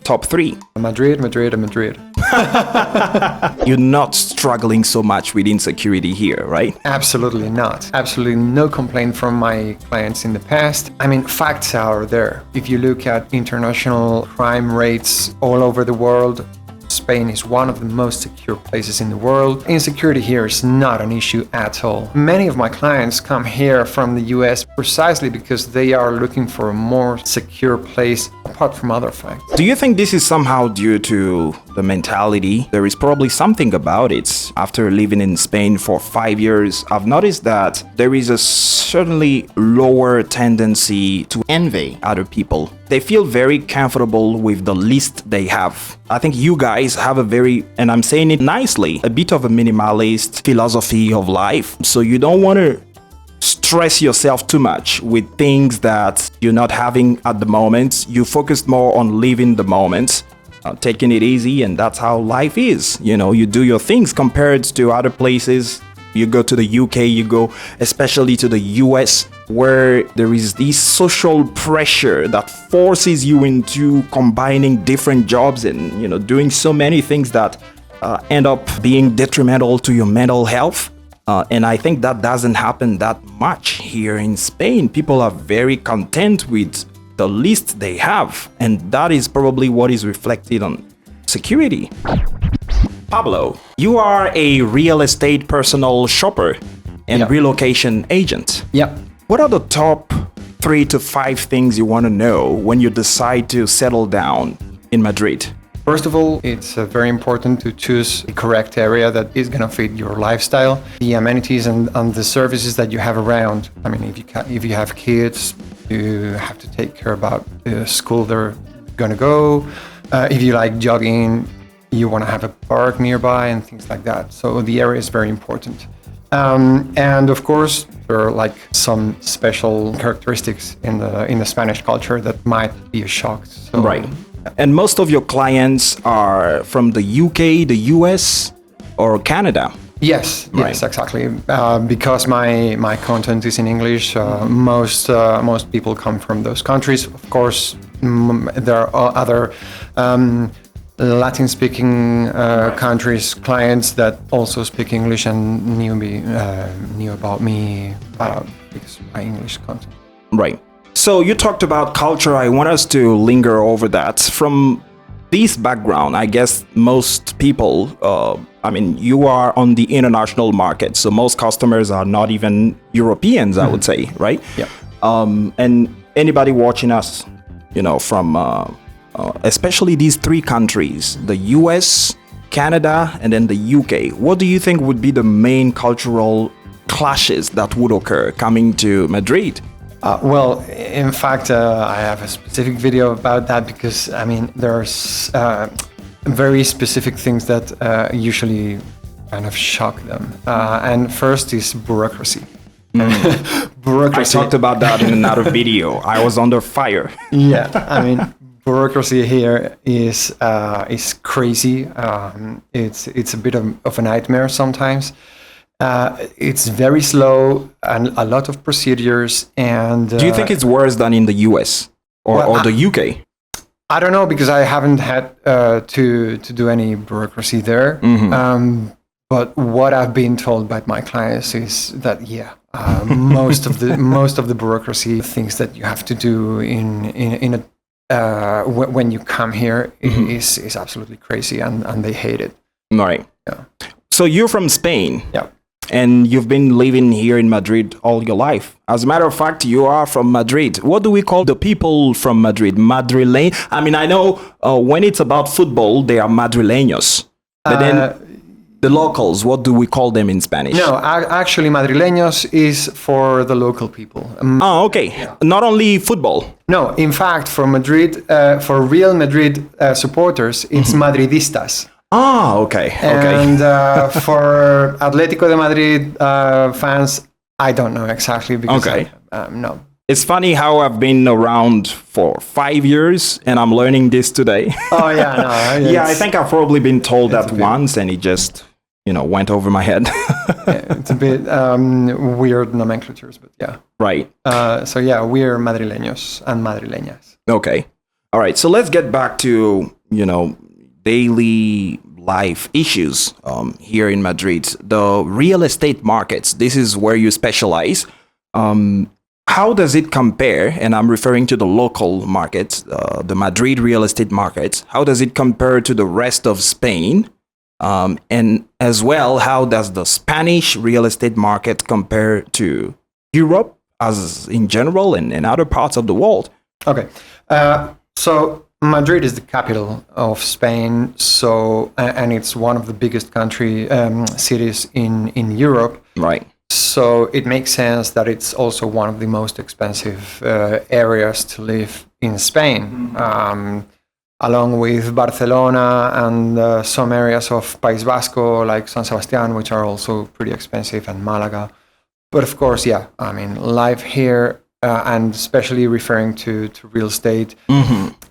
top three? Madrid, Madrid, and Madrid. You're not struggling so much with insecurity here, right? Absolutely not. Absolutely no complaint from my clients in the past. I mean, facts are there. If you look at international crime rates all over the world, Spain is one of the most secure places in the world. Insecurity here is not an issue at all. Many of my clients come here from the US precisely because they are looking for a more secure place apart from other facts. Do you think this is somehow due to the mentality? There is probably something about it. After living in Spain for 5 years, I've noticed that there is a certainly lower tendency to envy other people. They feel very comfortable with the least they have. I think you guys have a very, and I'm saying it nicely, a bit of a minimalist philosophy of life. So you don't want to stress yourself too much with things that you're not having at the moment. You focus more on living the moment, taking it easy, and that's how life is. You know, you do your things compared to other places. You go to the UK, you go especially to the US, where there is this social pressure that forces you into combining different jobs and, you know, doing so many things that end up being detrimental to your mental health. And I think that doesn't happen that much here in Spain. People are very content with the least they have, and that is probably what is reflected on security. Pablo, you are a real estate personal shopper and relocation agent. Yeah. What are the top 3 to 5 things you want to know when you decide to settle down in Madrid? First of all, it's very important to choose the correct area that is going to fit your lifestyle, the amenities and the services that you have around. I mean, if you have kids, you have to take care about the school they're going to go. If you like jogging, you want to have a park nearby and things like that. So the area is very important. And of course, there are like some special characteristics in the Spanish culture that might be a shock. So, right. And most of your clients are from the UK, the US, or Canada? Yes, right. Yes, exactly. Because my content is in English, most people come from those countries. Of course, there are other Latin-speaking countries, clients that also speak English and knew about me because of my English content. Right. So you talked about culture. I want us to linger over that. From this background, I guess most people, you are on the international market, so most customers are not even Europeans, I would say, right? Yeah. And anybody watching us, you know, from especially these 3 countries, the US, Canada, and then the UK, what do you think would be the main cultural clashes that would occur coming to Madrid? Well, in fact, I have a specific video about that because, I mean, there's very specific things that usually kind of shock them. And first is bureaucracy. Bureaucracy. I talked about that in another video. I was under fire. Yeah, I mean, bureaucracy here is crazy. It's a bit of a nightmare sometimes. It's very slow and a lot of procedures. And do you think it's worse than in the US or the UK? I don't know because I haven't had to do any bureaucracy there. Mm-hmm. But what I've been told by my clients is that most of the bureaucracy things that you have to do when you come here is absolutely crazy and they hate it. Right. Yeah. So you're from Spain. Yeah. And you've been living here in Madrid all your life. As a matter of fact, you are from Madrid. What do we call the people from Madrid? Madrileño? I mean, I know when it's about football, they are madrileños. But then the locals, what do we call them in Spanish? No, actually, madrileños is for the local people. Oh, okay. Yeah. Not only football. No, in fact, for Madrid, for Real Madrid supporters, it's madridistas. Ah, okay. And for Atlético de Madrid fans, I don't know exactly because no. It's funny how I've been around for 5 years and I'm learning this today. Oh yeah, no. Yeah, I think I've probably been told that once and it just, went over my head. Yeah, it's a bit weird nomenclatures, but yeah. Right. So yeah, we're madrileños and madrileñas. Okay. All right. So let's get back to daily life issues here in Madrid, the real estate markets. This is where you specialize. How does it compare? And I'm referring to the local markets, the Madrid real estate markets. How does it compare to the rest of Spain? And as well, how does the Spanish real estate market compare to Europe as in general and other parts of the world? Okay. So Madrid is the capital of Spain, and it's one of the biggest cities in Europe. Right. So it makes sense that it's also one of the most expensive areas to live in Spain, along with Barcelona and some areas of País Vasco, like San Sebastián, which are also pretty expensive, and Malaga. But of course, yeah, I mean, life here, and especially referring to real estate,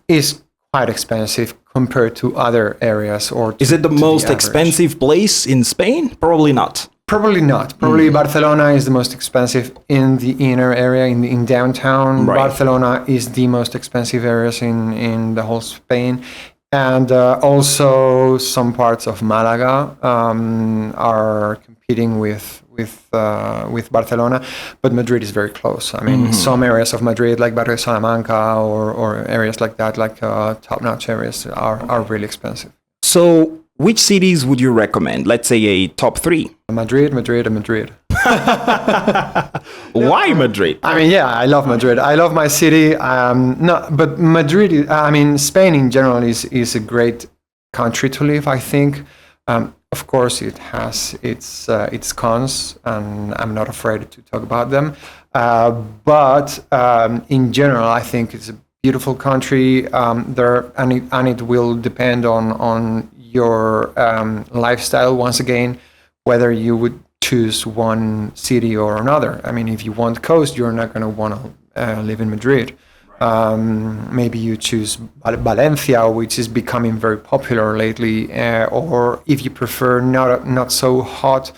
is quite expensive compared to other areas. Is it the most expensive place in Spain? Probably not. Probably not. Probably Barcelona is the most expensive in the inner area, in downtown. Right. Barcelona is the most expensive areas in the whole Spain. And also some parts of Malaga are competing with Barcelona, but Madrid is very close. I mean, some areas of Madrid, like Barrio Salamanca or areas like that, like top-notch areas, are really expensive. So which cities would you recommend? Let's say a top 3. Madrid, and Madrid. Why Madrid? I mean, yeah, I love Madrid. I love my city. No, but Madrid, Spain in general is a great country to live, I think. Of course, it has its cons, and I'm not afraid to talk about them. But in general, I think it's a beautiful country. And it will depend on your lifestyle once again, whether you would choose one city or another. I mean, if you want coast, you're not going to want to live in Madrid. Maybe you choose Valencia, which is becoming very popular lately, or if you prefer not so hot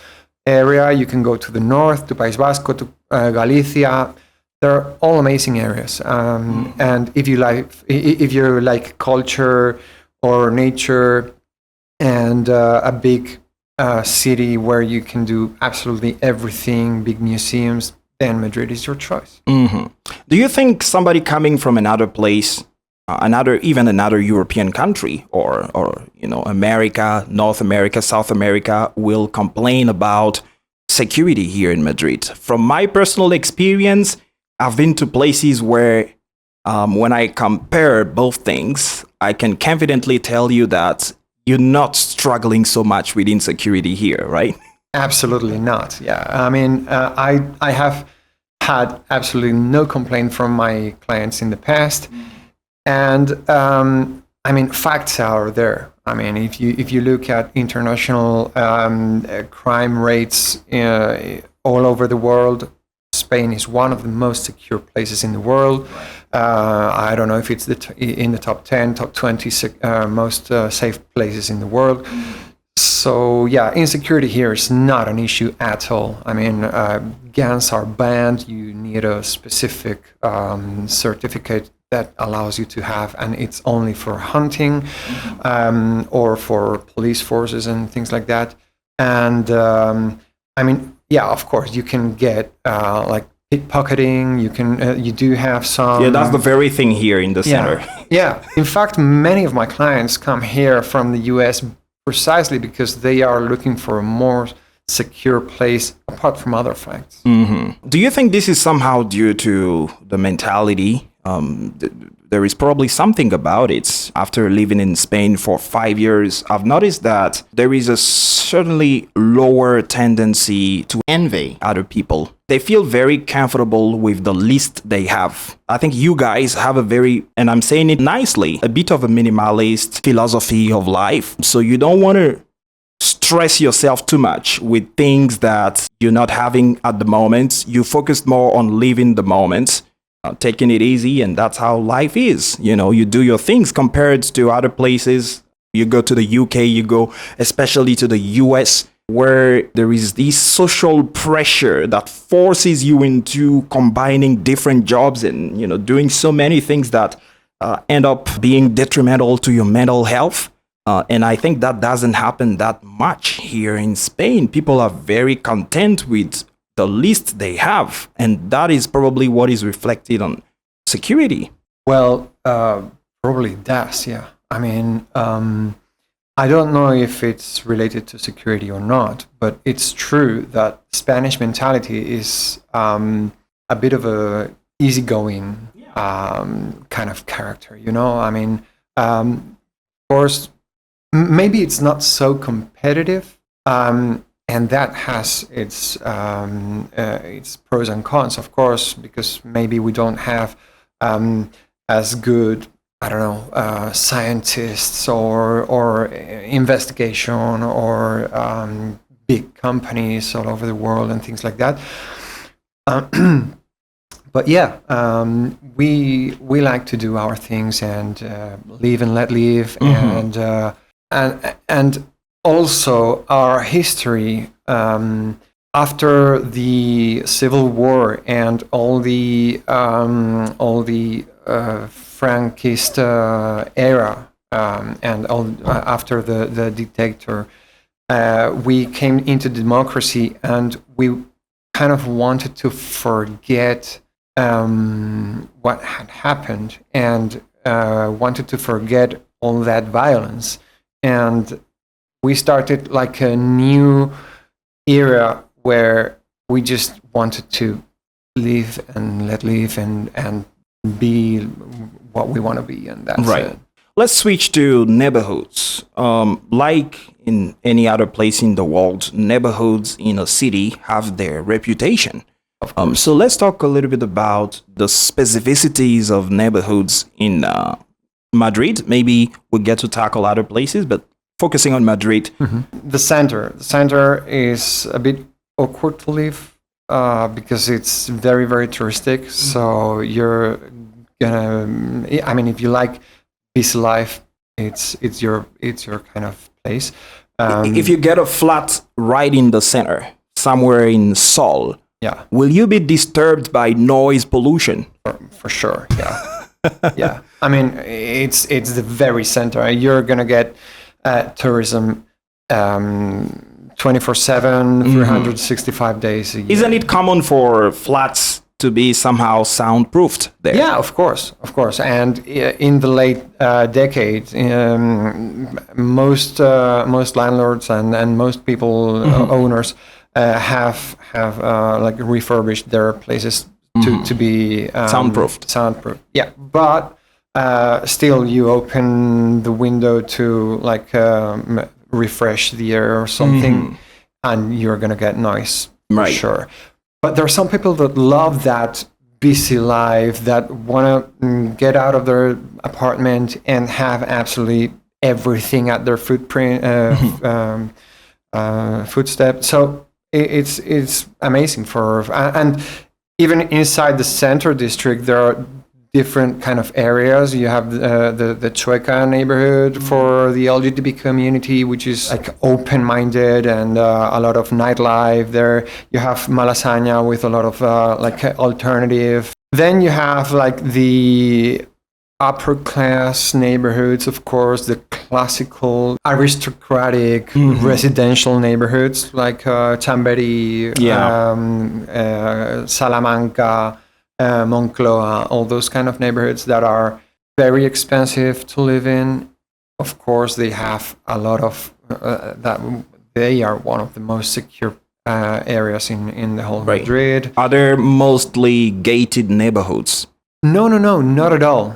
area, you can go to the north, to País Vasco, to Galicia. They're all amazing areas. And if you like culture or nature and a big city where you can do absolutely everything, big museums, then Madrid is your choice. Do you think somebody coming from another place, another European country, or America, North America, South America, will complain about security here in Madrid? From my personal experience, I've been to places where when I compare both things, I can confidently tell you that you're not struggling so much with insecurity here, right? Absolutely not. Yeah, I mean, I have had absolutely no complaint from my clients in the past, and I mean, facts are there. I mean, if you look at international crime rates all over the world, Spain is one of the most secure places in the world. I don't know if it's in the top 10, top 20 most safe places in the world. So yeah, insecurity here is not an issue at all. I mean, guns are banned. You need a specific certificate that allows you to have, and it's only for hunting or for police forces and things like that. And I mean, yeah, of course, you can get like pickpocketing. You do have some. Yeah, that's the very thing here in the center. Yeah. In fact, many of my clients come here from the US precisely because they are looking for a more secure place apart from other facts. Do you think this is somehow due to the mentality? There is probably something about it. After living in Spain for 5 years, I've noticed that there is a certainly lower tendency to envy other people. They feel very comfortable with the least they have. I think you guys have a very, and I'm saying it nicely, a bit of a minimalist philosophy of life. So you don't want to stress yourself too much with things that you're not having at the moment. You focus more on living the moment, taking it easy, and that's how life is. You do your things compared to other places. You go to the UK, you go especially to the US, where there is this social pressure that forces you into combining different jobs and doing so many things that end up being detrimental to your mental health. And I think that doesn't happen that much here in Spain. People are very content with the least they have. And that is probably what is reflected on security. Well, probably does, yeah. I mean, I don't know if it's related to security or not, but it's true that Spanish mentality is a bit of a easygoing kind of character, you know? I mean, of course, maybe it's not so competitive, and that has its pros and cons, of course, because maybe we don't have as good, I don't know, scientists or investigation or big companies all over the world and things like that. But yeah, we like to do our things and live and let live, and also our history after the Civil War and all the Franquist era and after the dictator, we came into democracy, and we kind of wanted to forget what had happened and wanted to forget all that violence, and we started like a new era where we just wanted to live and let live and be what we want to be, and that's right. it. Let's switch to neighborhoods. Like in any other place in the world, neighborhoods in a city have their reputation. So let's talk a little bit about the specificities of neighborhoods in Madrid. Maybe we'll get to tackle other places, but focusing on Madrid. The center is a bit awkward to live because it's very, very touristic. So you're gonna, I mean, if you like busy life, it's your kind of place. If you get a flat right in the center, somewhere in Sol, yeah, will you be disturbed by noise pollution? For sure, yeah. Yeah, I mean, it's the very center. You're gonna get tourism 24/7, 365 days a year. Isn't it common for flats to be somehow soundproofed there? Yeah, of course. And in the late decade, most landlords and most people, owners, have like refurbished their places to be soundproof. Yeah, but still, you open the window to like refresh the air or something, and you're gonna get noise, for sure. But there are some people that love that busy life, that want to get out of their apartment and have absolutely everything at their footstep. So it's amazing and even inside the center district, there are different kind of areas. You have the Chueca neighborhood for the LGBT community, which is like open-minded and a lot of nightlife there. You have Malasaña with a lot of like alternative. Then you have like the upper class neighborhoods, of course, the classical aristocratic residential neighborhoods like Chamberí, Salamanca, Moncloa, all those kind of neighborhoods that are very expensive to live in. Of course, they have a lot of that. They are one of the most secure areas in the whole Madrid. Are there mostly gated neighborhoods? No, not at all.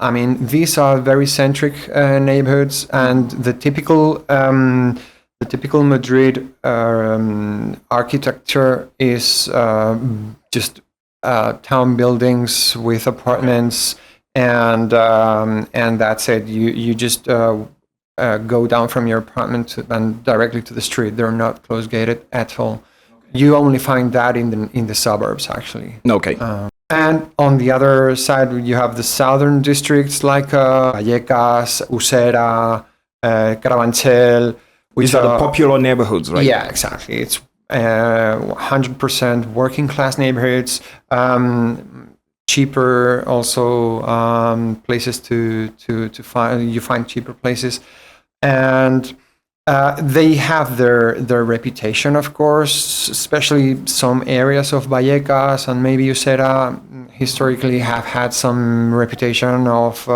I mean, these are very centric neighborhoods, and the typical Madrid architecture is just town buildings with apartments, and that's it. You just go down from your apartment and directly to the street. They're not close gated at all. You only find that in the suburbs, actually. Okay. And on the other side, you have the southern districts like Vallecas, Usera, Carabanchel, which are the popular neighborhoods, right? Yeah, exactly. It's 100% working class neighborhoods. cheaper also places to find. You find cheaper places, and they have their reputation, of course, especially some areas of Vallecas and maybe Usera historically have had some reputation of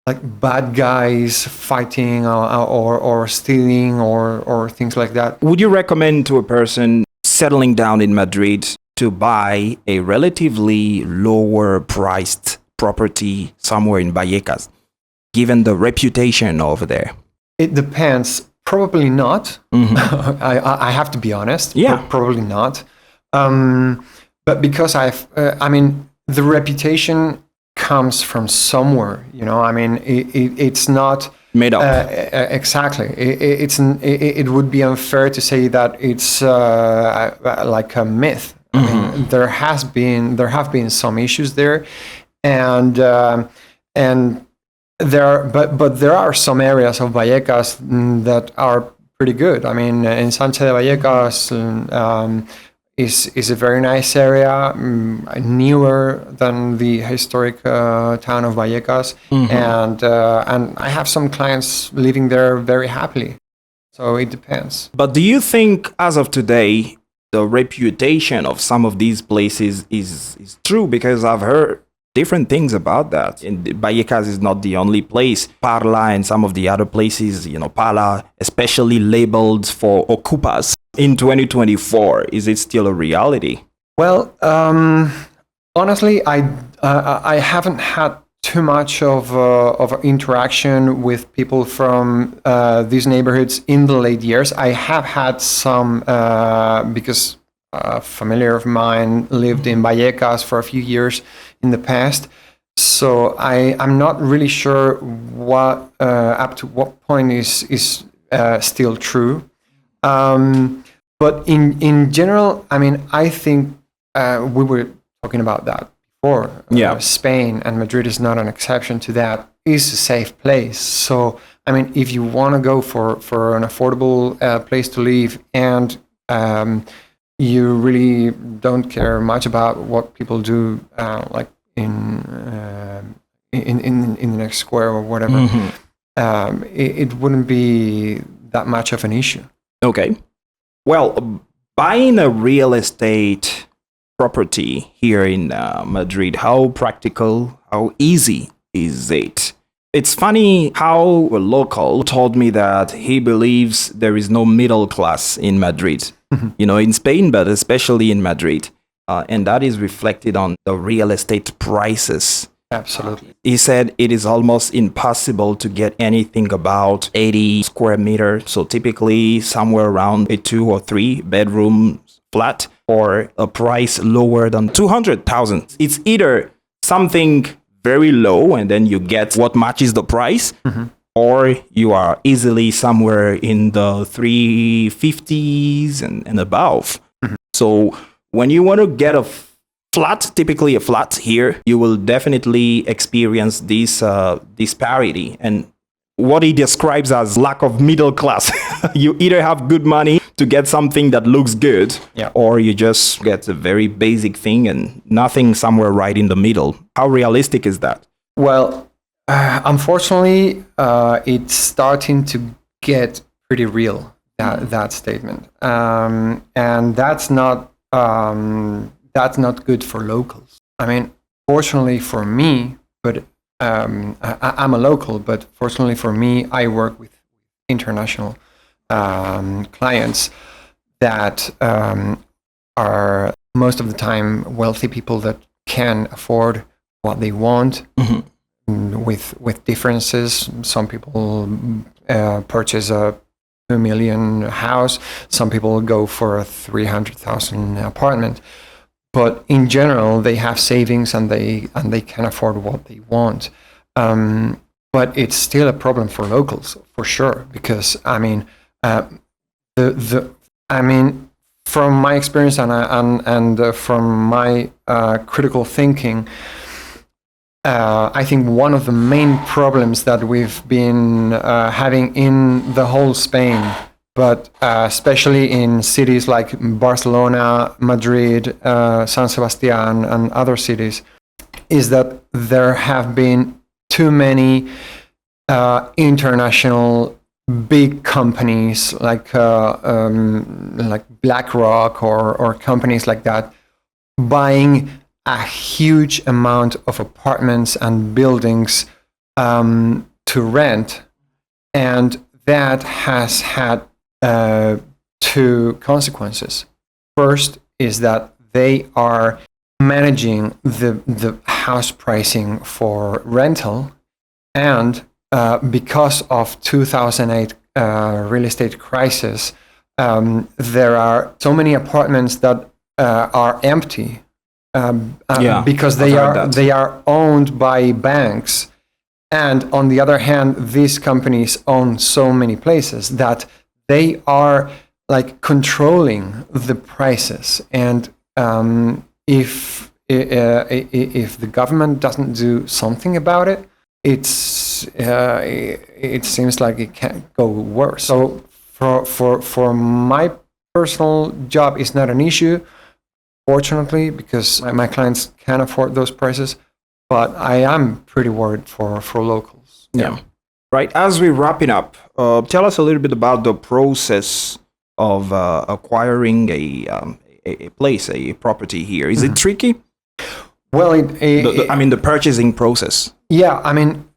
like bad guys fighting or stealing or things like that. Would you recommend to a person settling down in Madrid to buy a relatively lower priced property somewhere in Vallecas, given the reputation over there? It depends. Probably not. I have to be honest. Yeah. Probably not. But because the reputation comes from somewhere, it's not Made up. Exactly. It would be unfair to say that it's like a myth. I mean, there have been some issues there, and there are some areas of Vallecas that are pretty good. I mean, in Sánchez de Vallecas is a very nice area, newer than the historic town of Vallecas, and I have some clients living there very happily. So it depends. But do you think, as of today, the reputation of some of these places is true? Because I've heard different things about that. And Vallecas is not the only place. Parla and some of the other places, Pala, especially labeled for ocupas. In 2024, is it still a reality? Well, honestly, I haven't had too much of interaction with people from these neighborhoods in the late years. I have had some because a familiar of mine lived in Vallecas for a few years in the past. So I'm not really sure what up to what point is still true. But in general, I mean, I think we were talking about that before. Yeah. Spain, and Madrid is not an exception to that, is a safe place. So, I mean, if you want to go for an affordable place to live and you really don't care much about what people do, like in the next square or whatever, it wouldn't be that much of an issue. Okay. Well, buying a real estate property here in Madrid, how practical, how easy is it? It's funny how a local told me that he believes there is no middle class in Madrid, in Spain, but especially in Madrid. And that is reflected on the real estate prices. Absolutely. He said it is almost impossible to get anything about 80 square meters. So typically somewhere around a 2 or 3 bedroom flat or a price lower than 200,000. It's either something very low and then you get what matches the price, or you are easily somewhere in the 350s and above. So when you want to get a flat, typically a flat here, you will definitely experience this disparity and what he describes as lack of middle class. You either have good money to get something that looks good, or you just get a very basic thing and nothing somewhere right in the middle. How realistic is that? Well, unfortunately, it's starting to get pretty real, that statement. And that's not good for locals. I mean, fortunately for me, but I'm a local, but fortunately for me, I work with international clients that are most of the time wealthy people that can afford what they want, with differences. Some people purchase a 2 million house. Some people go for a 300,000 apartment. But in general, they have savings and they can afford what they want. But it's still a problem for locals, for sure, because I mean, from my experience and from my critical thinking, I think one of the main problems that we've been having in the whole Spain but especially in cities like Barcelona, Madrid, San Sebastian, and other cities, is that there have been too many international big companies like BlackRock or companies like that buying a huge amount of apartments and buildings to rent, and that has had two consequences. First is that they are managing the house pricing for rental, and because of 2008 real estate crisis, there are so many apartments that are empty because they are owned by banks, and on the other hand, these companies own so many places that they are like controlling the prices, and if the government doesn't do something about it, it seems like it can't go worse. So for my personal job, it's not an issue, fortunately, because my clients can afford those prices. But I am pretty worried for locals. Yeah. Right. As we're wrapping up, tell us a little bit about the process of acquiring a place, a property here. Is it tricky? Well, the purchasing process. Yeah, I mean,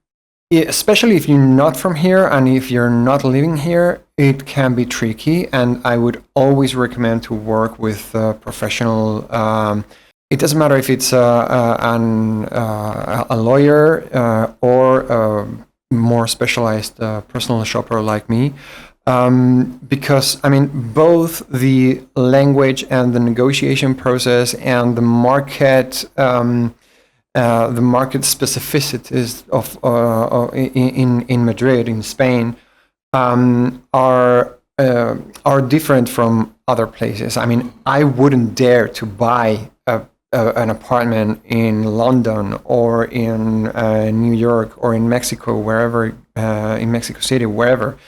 especially if you're not from here and if you're not living here, it can be tricky. And I would always recommend to work with a professional. It doesn't matter if it's a lawyer or a more specialized personal shopper like me. Because I mean, both the language and the negotiation process and the market specificities of in Madrid, in Spain, are different from other places. I mean, I wouldn't dare to buy an apartment in London or in New York or in Mexico, wherever, in Mexico City, wherever.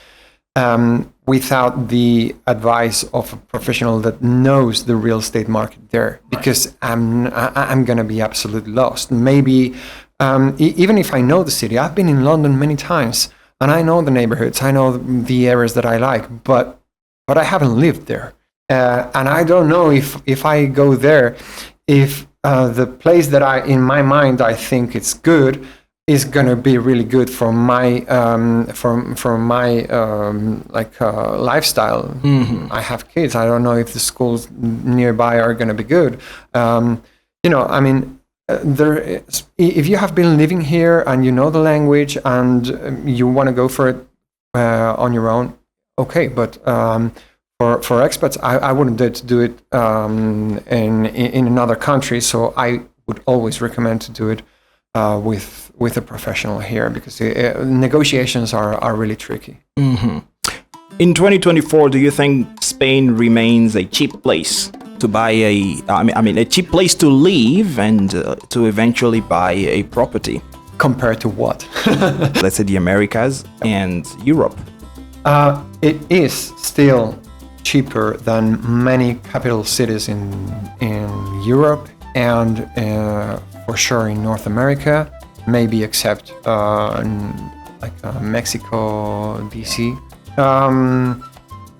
Without the advice of a professional that knows the real estate market there, because I'm gonna be absolutely lost. Maybe even if I know the city, I've been in London many times, and I know the neighborhoods, I know the areas that I like, but I haven't lived there, and I don't know if I go there, if the place that in my mind I think it's good, is gonna be really good for my lifestyle. I have kids. I don't know if the schools nearby are gonna be good. I mean, if you have been living here and you know the language and you want to go for it on your own, okay. But for expats, I wouldn't dare to do it in another country. So I would always recommend to do it with a professional here, because negotiations are really tricky. In 2024, do you think Spain remains a cheap place to buy a cheap place to live and to eventually buy a property? Compared to what? Let's say the Americas and Europe. It is still cheaper than many capital cities in Europe and for sure in North America, maybe except Mexico, DC.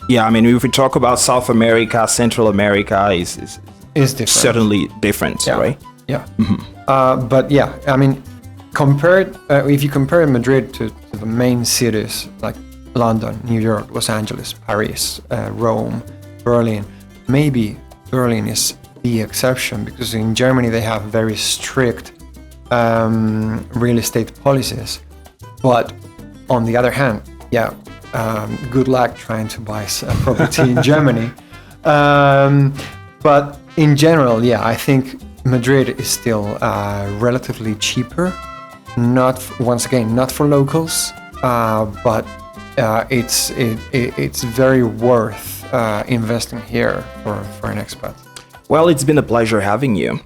Yeah, I mean, if we talk about South America, Central America is different. Certainly different, yeah. Right? Yeah. But yeah, I mean, if you compare Madrid to the main cities like London, New York, Los Angeles, Paris, Rome, Berlin, maybe Berlin is the exception, because in Germany they have very strict real estate policies. But on the other hand, yeah, good luck trying to buy a property in Germany. But in general, yeah, I think Madrid is still relatively cheaper. Not for locals, but it's very worth investing here for an expat. Well, it's been a pleasure having you.